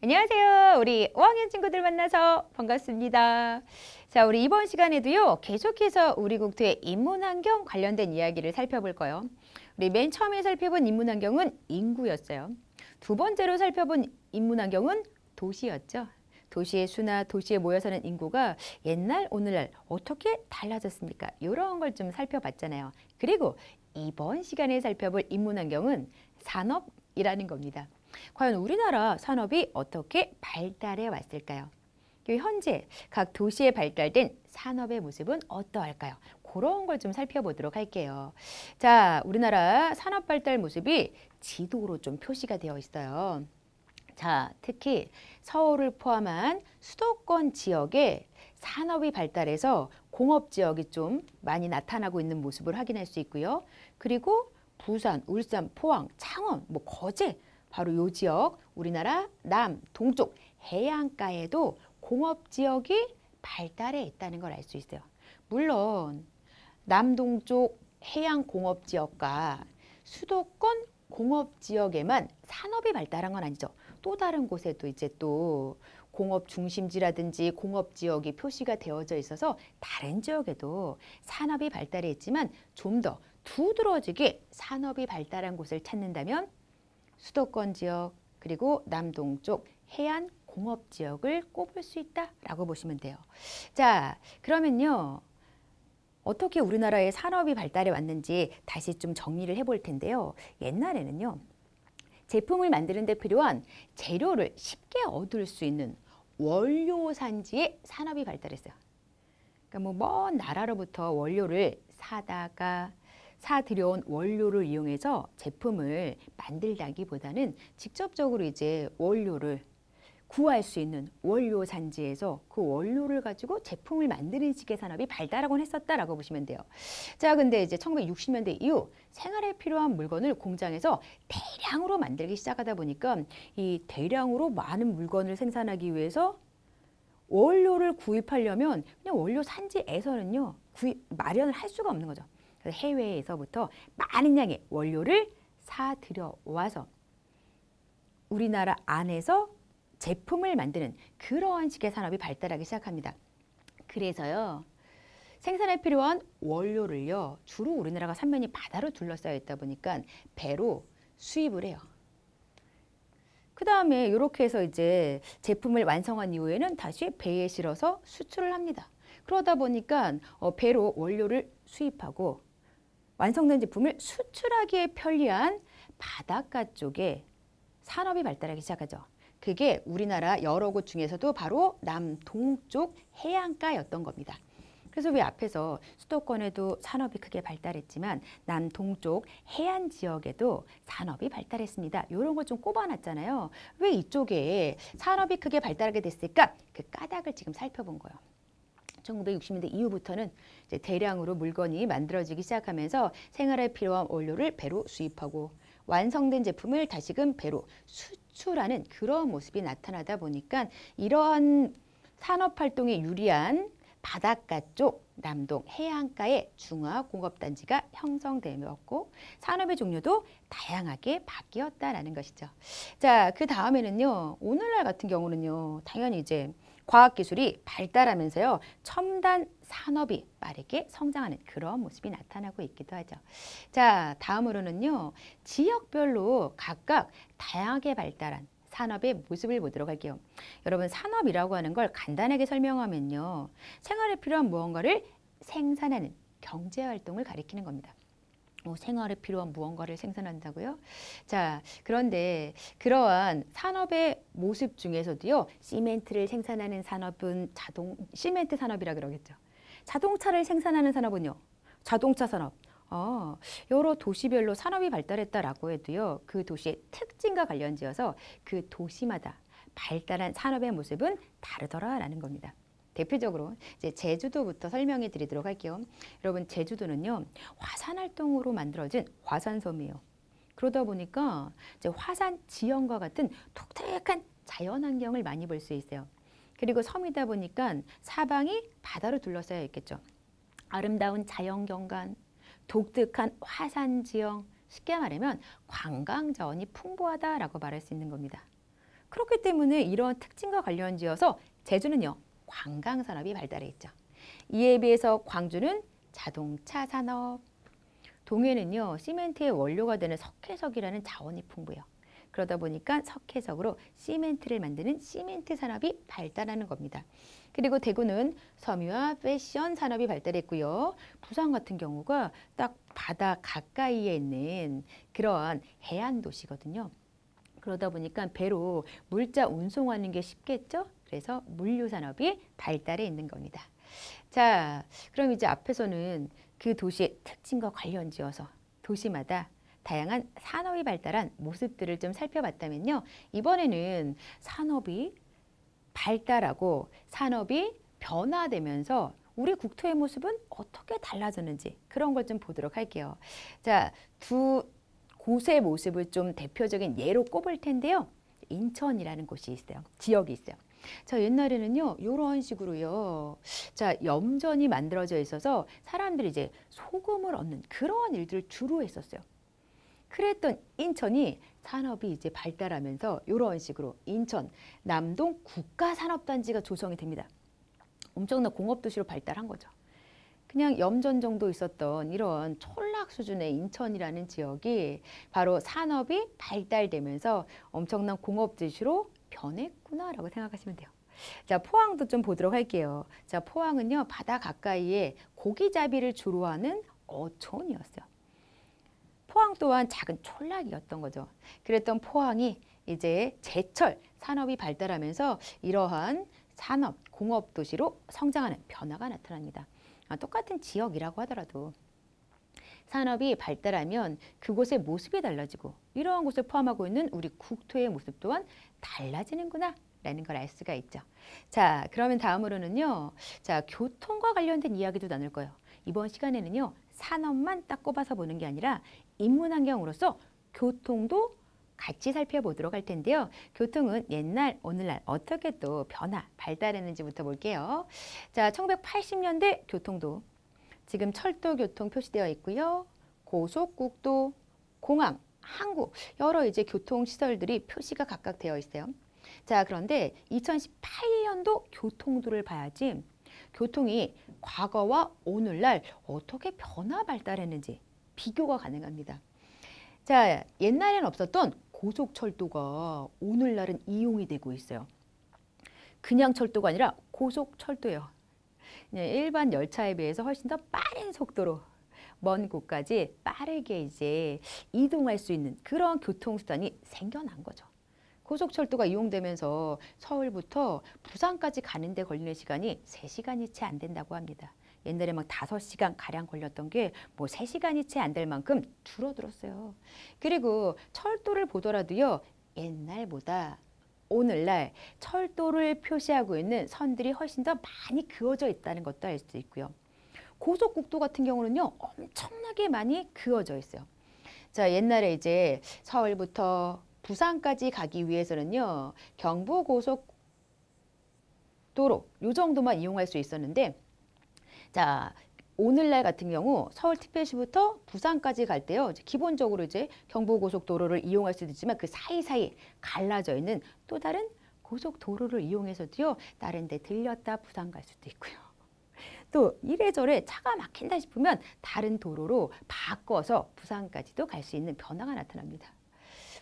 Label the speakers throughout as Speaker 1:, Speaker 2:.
Speaker 1: 안녕하세요. 우리 5학년 친구들 만나서 반갑습니다. 자, 우리 이번 시간에도요. 계속해서 우리 국토의 인문환경 관련된 이야기를 살펴볼 거예요. 우리 맨 처음에 살펴본 인문환경은 인구였어요. 두 번째로 살펴본 인문환경은 도시였죠. 도시의 수나 도시에 모여 사는 인구가 옛날 오늘날 어떻게 달라졌습니까? 이런 걸 좀 살펴봤잖아요. 그리고 이번 시간에 살펴볼 인문환경은 산업이라는 겁니다. 과연 우리나라 산업이 어떻게 발달해 왔을까요? 현재 각 도시에 발달된 산업의 모습은 어떠할까요? 그런 걸 좀 살펴보도록 할게요. 자, 우리나라 산업 발달 모습이 지도로 좀 표시가 되어 있어요. 자, 특히 서울을 포함한 수도권 지역에 산업이 발달해서 공업 지역이 좀 많이 나타나고 있는 모습을 확인할 수 있고요. 그리고 부산, 울산, 포항, 창원, 거제 바로 이 지역, 우리나라 남, 동쪽 해안가에도 공업 지역이 발달해 있다는 걸 알 수 있어요. 물론 남동쪽 해양 공업 지역과 수도권 공업 지역에만 산업이 발달한 건 아니죠. 또 다른 곳에도 이제 또 공업 중심지라든지 공업 지역이 표시가 되어져 있어서 다른 지역에도 산업이 발달해 있지만 좀 더 두드러지게 산업이 발달한 곳을 찾는다면 수도권 지역 그리고 남동쪽 해안 공업 지역을 꼽을 수 있다라고 보시면 돼요. 자, 그러면요. 어떻게 우리나라의 산업이 발달해 왔는지 다시 좀 정리를 해볼 텐데요. 옛날에는요. 제품을 만드는 데 필요한 재료를 쉽게 얻을 수 있는 원료 산지에 산업이 발달했어요. 그러니까 먼 나라로부터 원료를 사들여온 원료를 이용해서 제품을 만들다기보다는 직접적으로 이제 원료를 구할 수 있는 원료 산지에서 그 원료를 가지고 제품을 만드는 식의 산업이 발달하곤 했었다라고 보시면 돼요. 자, 근데 이제 1960년대 이후 생활에 필요한 물건을 공장에서 대량으로 만들기 시작하다 보니까 이 대량으로 많은 물건을 생산하기 위해서 원료를 구입하려면 그냥 원료 산지에서는요, 마련을 할 수가 없는 거죠. 그래서 해외에서부터 많은 양의 원료를 사들여와서 우리나라 안에서 제품을 만드는 그러한 식의 산업이 발달하기 시작합니다. 그래서요. 생산에 필요한 원료를요. 주로 우리나라가 삼면이 바다로 둘러싸여 있다 보니까 배로 수입을 해요. 그 다음에 이렇게 해서 이제 제품을 완성한 이후에는 다시 배에 실어서 수출을 합니다. 그러다 보니까 배로 원료를 수입하고 완성된 제품을 수출하기에 편리한 바닷가 쪽에 산업이 발달하기 시작하죠. 그게 우리나라 여러 곳 중에서도 바로 남동쪽 해안가였던 겁니다. 그래서 왜 앞에서 수도권에도 산업이 크게 발달했지만 남동쪽 해안 지역에도 산업이 발달했습니다. 이런 걸 좀 꼽아놨잖아요. 왜 이쪽에 산업이 크게 발달하게 됐을까? 그 까닭을 지금 살펴본 거예요. 1960년대 이후부터는 이제 대량으로 물건이 만들어지기 시작하면서 생활에 필요한 원료를 배로 수입하고 완성된 제품을 다시금 배로 수출하는 그런 모습이 나타나다 보니까 이러한 산업활동에 유리한 바닷가 쪽 남동 해안가의 중화공업단지가 형성되었고 산업의 종류도 다양하게 바뀌었다라는 것이죠. 자, 그 다음에는요. 오늘날 같은 경우는요. 당연히 이제 과학기술이 발달하면서요. 첨단 산업이 빠르게 성장하는 그런 모습이 나타나고 있기도 하죠. 자, 다음으로는요. 지역별로 각각 다양하게 발달한 산업의 모습을 보도록 할게요. 여러분, 산업이라고 하는 걸 간단하게 설명하면요. 생활에 필요한 무언가를 생산하는 경제활동을 가리키는 겁니다. 생활에 필요한 무언가를 생산한다고요? 자, 그런데 그러한 산업의 모습 중에서도요. 시멘트를 생산하는 산업은 시멘트 산업이라 그러겠죠. 자동차를 생산하는 산업은요. 자동차 산업. 여러 도시별로 산업이 발달했다라고 해도요. 그 도시의 특징과 관련지어서 그 도시마다 발달한 산업의 모습은 다르더라라는 겁니다. 대표적으로 이제 제주도부터 설명해 드리도록 할게요. 여러분, 제주도는요. 화산 활동으로 만들어진 화산섬이에요. 그러다 보니까 이제 화산 지형과 같은 독특한 자연 환경을 많이 볼 수 있어요. 그리고 섬이다 보니까 사방이 바다로 둘러싸여 있겠죠. 아름다운 자연 경관, 독특한 화산 지형, 쉽게 말하면 관광 자원이 풍부하다라고 말할 수 있는 겁니다. 그렇기 때문에 이런 특징과 관련지어서 제주는요, 관광산업이 발달했죠. 이에 비해서 광주는 자동차 산업, 동해는요, 시멘트의 원료가 되는 석회석이라는 자원이 풍부해요. 그러다 보니까 석회석으로 시멘트를 만드는 시멘트 산업이 발달하는 겁니다. 그리고 대구는 섬유와 패션 산업이 발달했고요. 부산 같은 경우가 딱 바다 가까이에 있는 그런 해안 도시거든요. 그러다 보니까 배로 물자 운송하는 게 쉽겠죠? 그래서 물류 산업이 발달해 있는 겁니다. 자, 그럼 이제 앞에서는 그 도시의 특징과 관련지어서 도시마다 다양한 산업이 발달한 모습들을 좀 살펴봤다면요. 이번에는 산업이 발달하고 산업이 변화되면서 우리 국토의 모습은 어떻게 달라졌는지 그런 걸 좀 보도록 할게요. 자, 두 곳의 모습을 좀 대표적인 예로 꼽을 텐데요. 인천이라는 곳이 있어요. 지역이 있어요. 자, 옛날에는요, 이런 식으로요. 자, 염전이 만들어져 있어서 사람들이 이제 소금을 얻는 그런 일들을 주로 했었어요. 그랬던 인천이 산업이 이제 발달하면서 이런 식으로 인천 남동 국가산업단지가 조성이 됩니다. 엄청난 공업도시로 발달한 거죠. 그냥 염전 정도 있었던 이런 촌락 수준의 인천이라는 지역이 바로 산업이 발달되면서 엄청난 공업도시로 변했구나라고 생각하시면 돼요. 자, 포항도 좀 보도록 할게요. 자, 포항은요, 바다 가까이에 고기잡이를 주로 하는 어촌이었어요. 포항 또한 작은 촌락이었던 거죠. 그랬던 포항이 이제 제철 산업이 발달하면서 이러한 산업, 공업 도시로 성장하는 변화가 나타납니다. 똑같은 지역이라고 하더라도 산업이 발달하면 그곳의 모습이 달라지고 이러한 곳을 포함하고 있는 우리 국토의 모습 또한 달라지는구나 라는 걸 알 수가 있죠. 자, 그러면 다음으로는요. 자, 교통과 관련된 이야기도 나눌 거예요. 이번 시간에는요. 산업만 딱 꼽아서 보는 게 아니라 인문환경으로서 교통도 같이 살펴보도록 할 텐데요. 교통은 옛날, 오늘날 어떻게 또 변화, 발달했는지부터 볼게요. 자, 1980년대 교통도 지금 철도 교통 표시되어 있고요. 고속국도, 공항, 항구 여러 이제 교통시설들이 표시가 각각 되어 있어요. 자, 그런데 2018년도 교통도를 봐야지 교통이 과거와 오늘날 어떻게 변화 발달했는지 비교가 가능합니다. 자, 옛날에는 없었던 고속철도가 오늘날은 이용이 되고 있어요. 그냥 철도가 아니라 고속철도예요. 일반 열차에 비해서 훨씬 더 빠른 속도로 먼 곳까지 빠르게 이제 이동할 수 있는 그런 교통수단이 생겨난 거죠. 고속철도가 이용되면서 서울부터 부산까지 가는데 걸리는 시간이 3시간이 채 안 된다고 합니다. 옛날에 막 5시간 가량 걸렸던 게 뭐 3시간이 채 안 될 만큼 줄어들었어요. 그리고 철도를 보더라도요. 옛날보다 오늘날 철도를 표시하고 있는 선들이 훨씬 더 많이 그어져 있다는 것도 알 수 있고요. 고속국도 같은 경우는요. 엄청나게 많이 그어져 있어요. 자, 옛날에 이제 서울부터 부산까지 가기 위해서는요. 경부고속도로 요 정도만 이용할 수 있었는데 자, 오늘날 같은 경우 서울특별시부터 부산까지 갈 때요. 기본적으로 이제 경부고속도로를 이용할 수도 있지만 그 사이사이 갈라져 있는 또 다른 고속도로를 이용해서도요. 다른 데 들렸다 부산 갈 수도 있고요. 또 이래저래 차가 막힌다 싶으면 다른 도로로 바꿔서 부산까지도 갈 수 있는 변화가 나타납니다.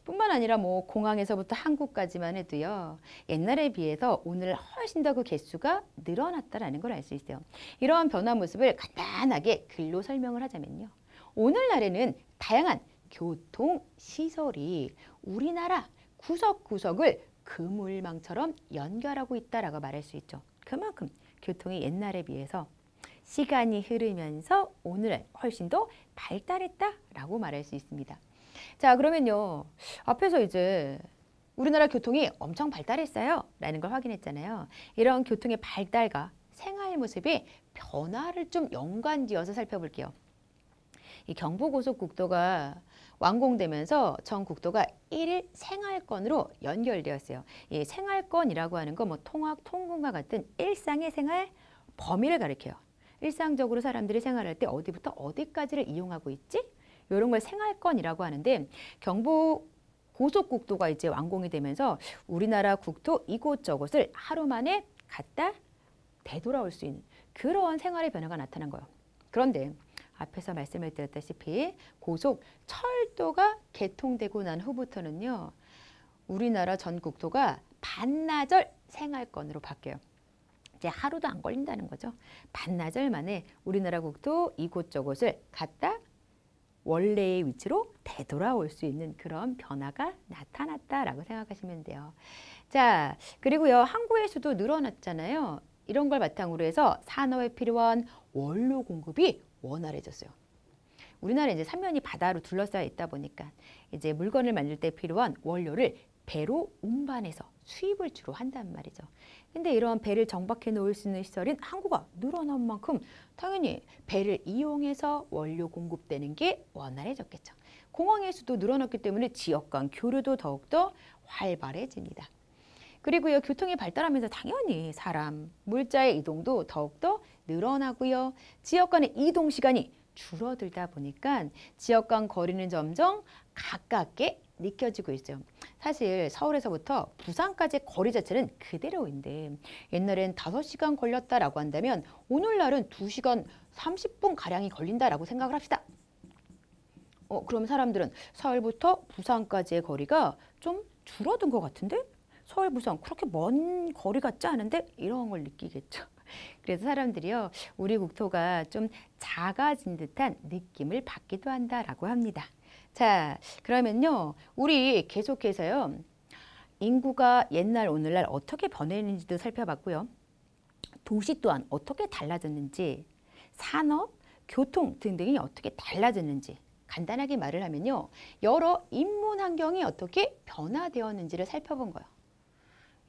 Speaker 1: 뿐만 아니라 뭐 공항에서부터 한국까지만 해도요. 옛날에 비해서 오늘 훨씬 더 그 개수가 늘어났다는 걸 알 수 있어요. 이러한 변화 모습을 간단하게 글로 설명을 하자면요. 오늘날에는 다양한 교통시설이 우리나라 구석구석을 그물망처럼 연결하고 있다라고 말할 수 있죠. 그만큼 교통이 옛날에 비해서 시간이 흐르면서 오늘날 훨씬 더 발달했다라고 말할 수 있습니다. 자, 그러면요. 앞에서 이제 우리나라 교통이 엄청 발달했어요 라는 걸 확인했잖아요. 이런 교통의 발달과 생활 모습의 변화를 좀 연관지어서 살펴볼게요. 이 경부고속국도가 완공되면서 전 국도가 1일 생활권으로 연결되었어요. 이 생활권이라고 하는 거 뭐 통학, 통근과 같은 일상의 생활 범위를 가리켜요. 일상적으로 사람들이 생활할 때 어디부터 어디까지를 이용하고 있지? 이런 걸 생활권이라고 하는데 고속국도가 이제 완공이 되면서 우리나라 국토 이곳저곳을 하루 만에 갔다 되돌아올 수 있는 그런 생활의 변화가 나타난 거예요. 그런데 앞에서 말씀을 드렸다시피 고속철도가 개통되고 난 후부터는요. 우리나라 전 국토가 반나절 생활권으로 바뀌어요. 이제 하루도 안 걸린다는 거죠. 반나절 만에 우리나라 국토 이곳저곳을 갔다 원래의 위치로 되돌아올 수 있는 그런 변화가 나타났다라고 생각하시면 돼요. 자, 그리고요. 항구의 수도 늘어났잖아요. 이런 걸 바탕으로 해서 산업에 필요한 원료 공급이 원활해졌어요. 우리나라 이제 삼면이 바다로 둘러싸여 있다 보니까 이제 물건을 만들 때 필요한 원료를 배로 운반해서 수입을 주로 한단 말이죠. 근데 이런 배를 정박해 놓을 수 있는 시설인 항구가 늘어난 만큼 당연히 배를 이용해서 원료 공급되는 게 원활해졌겠죠. 공항의 수도 늘어났기 때문에 지역 간 교류도 더욱더 활발해집니다. 그리고요, 교통이 발달하면서 당연히 사람, 물자의 이동도 더욱더 늘어나고요. 지역 간의 이동 시간이 줄어들다 보니까 지역 간 거리는 점점 가깝게 느껴지고 있어요. 사실 서울에서부터 부산까지의 거리 자체는 그대로인데 옛날엔 5시간 걸렸다라고 한다면 오늘날은 2시간 30분 가량이 걸린다라고 생각을 합시다. 그럼 사람들은 서울부터 부산까지의 거리가 좀 줄어든 것 같은데? 서울, 부산 그렇게 먼 거리 같지 않은데? 이런 걸 느끼겠죠. 그래서 사람들이요, 우리 국토가 좀 작아진 듯한 느낌을 받기도 한다라고 합니다. 자, 그러면요, 우리 계속해서요, 인구가 옛날 오늘날 어떻게 변했는지도 살펴봤고요. 도시 또한 어떻게 달라졌는지, 산업, 교통 등등이 어떻게 달라졌는지 간단하게 말을 하면요, 여러 인문 환경이 어떻게 변화되었는지를 살펴본 거예요.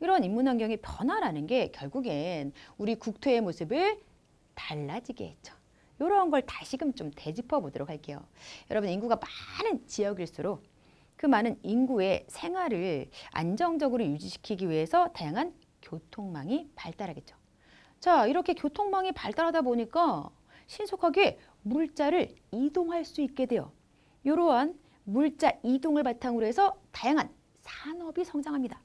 Speaker 1: 이런 인문 환경의 변화라는 게 결국엔 우리 국토의 모습을 달라지게 했죠. 이런 걸 다시금 좀 되짚어 보도록 할게요. 여러분, 인구가 많은 지역일수록 그 많은 인구의 생활을 안정적으로 유지시키기 위해서 다양한 교통망이 발달하겠죠. 자, 이렇게 교통망이 발달하다 보니까 신속하게 물자를 이동할 수 있게 돼요. 이러한 물자 이동을 바탕으로 해서 다양한 산업이 성장합니다.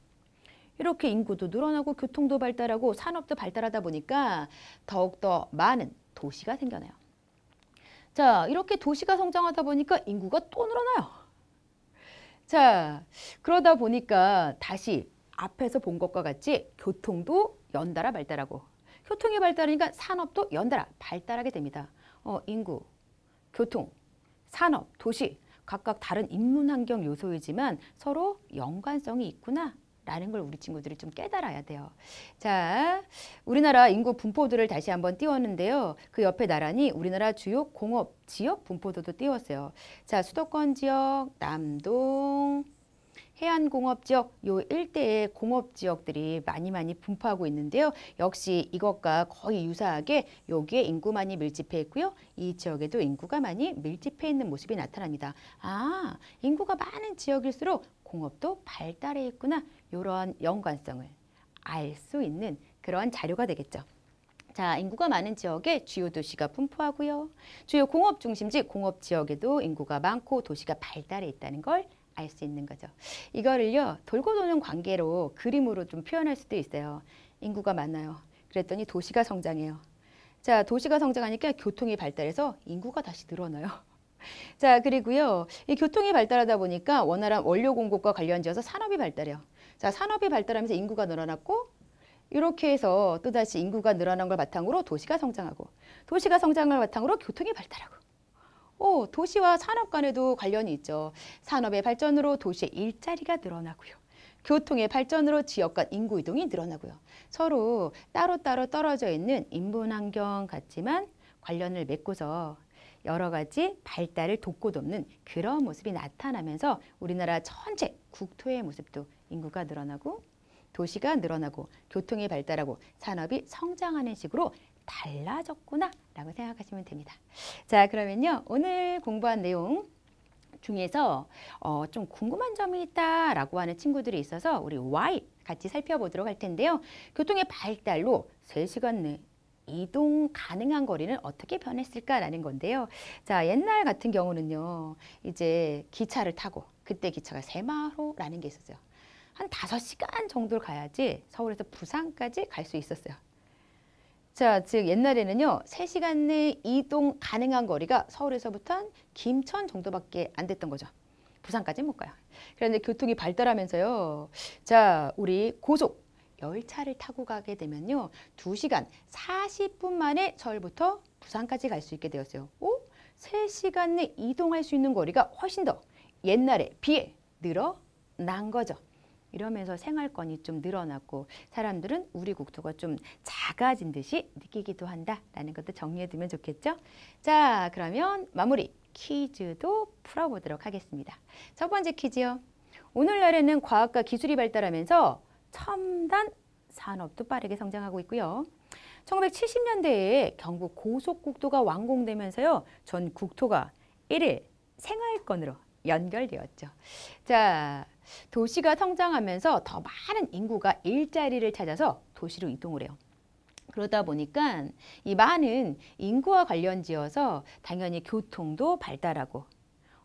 Speaker 1: 이렇게 인구도 늘어나고 교통도 발달하고 산업도 발달하다 보니까 더욱더 많은 도시가 생겨나요. 자, 이렇게 도시가 성장하다 보니까 인구가 또 늘어나요. 자, 그러다 보니까 다시 앞에서 본 것과 같이 교통도 연달아 발달하고 교통이 발달하니까 산업도 연달아 발달하게 됩니다. 인구, 교통, 산업, 도시 각각 다른 인문 환경 요소이지만 서로 연관성이 있구나 라는 걸 우리 친구들이 좀 깨달아야 돼요. 자, 우리나라 인구 분포도를 다시 한번 띄웠는데요. 그 옆에 나란히 우리나라 주요 공업 지역 분포도도 띄웠어요. 자, 수도권 지역, 남동, 해안공업지역 요 일대의 공업지역들이 많이 분포하고 있는데요. 역시 이것과 거의 유사하게 여기에 인구 많이 밀집해 있고요. 이 지역에도 인구가 많이 밀집해 있는 모습이 나타납니다. 아, 인구가 많은 지역일수록 공업도 발달해 있구나. 이런 연관성을 알 수 있는 그런 자료가 되겠죠. 자, 인구가 많은 지역에 주요 도시가 분포하고요. 주요 공업 중심지 공업 지역에도 인구가 많고 도시가 발달해 있다는 걸 알 수 있는 거죠. 이거를요, 돌고 도는 관계로 그림으로 좀 표현할 수도 있어요. 인구가 많아요. 그랬더니 도시가 성장해요. 자, 도시가 성장하니까 교통이 발달해서 인구가 다시 늘어나요. 자, 그리고요, 이 교통이 발달하다 보니까 원활한 원료 공급과 관련지어서 산업이 발달해요. 자, 산업이 발달하면서 인구가 늘어났고 이렇게 해서 또다시 인구가 늘어난 걸 바탕으로 도시가 성장하고 도시가 성장한 걸 바탕으로 교통이 발달하고 도시와 산업 간에도 관련이 있죠. 산업의 발전으로 도시의 일자리가 늘어나고요. 교통의 발전으로 지역 간 인구 이동이 늘어나고요. 서로 따로따로 떨어져 있는 인문 환경 같지만 관련을 맺고서 여러 가지 발달을 돕고 돕는 그런 모습이 나타나면서 우리나라 전체 국토의 모습도 인구가 늘어나고 도시가 늘어나고 교통이 발달하고 산업이 성장하는 식으로 달라졌구나 라고 생각하시면 됩니다. 자, 그러면요, 오늘 공부한 내용 중에서 좀 궁금한 점이 있다라고 하는 친구들이 있어서 우리 Y 같이 살펴보도록 할 텐데요. 교통의 발달로 3시간 내 이동 가능한 거리는 어떻게 변했을까라는 건데요. 자, 옛날 같은 경우는요. 이제 기차를 타고 그때 기차가 새마을호라는 게 있었어요. 한 5시간 정도를 가야지 서울에서 부산까지 갈 수 있었어요. 자, 즉 옛날에는요. 3시간 내 이동 가능한 거리가 서울에서부터 한 김천 정도밖에 안 됐던 거죠. 부산까지 못 가요. 그런데 교통이 발달하면서요. 자, 우리 고속 열차를 타고 가게 되면요. 2시간 40분 만에 서울부터 부산까지 갈 수 있게 되었어요. 오? 3시간 내 이동할 수 있는 거리가 훨씬 더 옛날에 비해 늘어난 거죠. 이러면서 생활권이 좀 늘어났고 사람들은 우리 국토가 좀 작아진 듯이 느끼기도 한다라는 것도 정리해두면 좋겠죠. 자, 그러면 마무리 퀴즈도 풀어보도록 하겠습니다. 첫 번째 퀴즈요. 오늘날에는 과학과 기술이 발달하면서 첨단 산업도 빠르게 성장하고 있고요. 1970년대에 경부 고속국도가 완공되면서요. 전 국토가 일일 생활권으로 연결되었죠. 자, 도시가 성장하면서 더 많은 인구가 일자리를 찾아서 도시로 이동을 해요. 그러다 보니까 이 많은 인구와 관련지어서 당연히 교통도 발달하고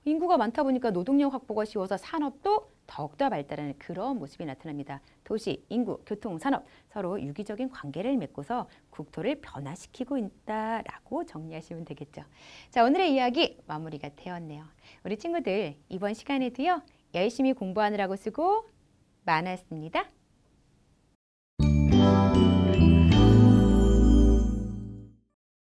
Speaker 1: 인구가 많다 보니까 노동력 확보가 쉬워서 산업도 더욱더 발달하는 그런 모습이 나타납니다. 도시, 인구, 교통, 산업 서로 유기적인 관계를 맺고서 국토를 변화시키고 있다라고 정리하시면 되겠죠. 자, 오늘의 이야기 마무리가 되었네요. 우리 친구들 이번 시간에도요. 열심히 공부하느라고 수고 많았습니다.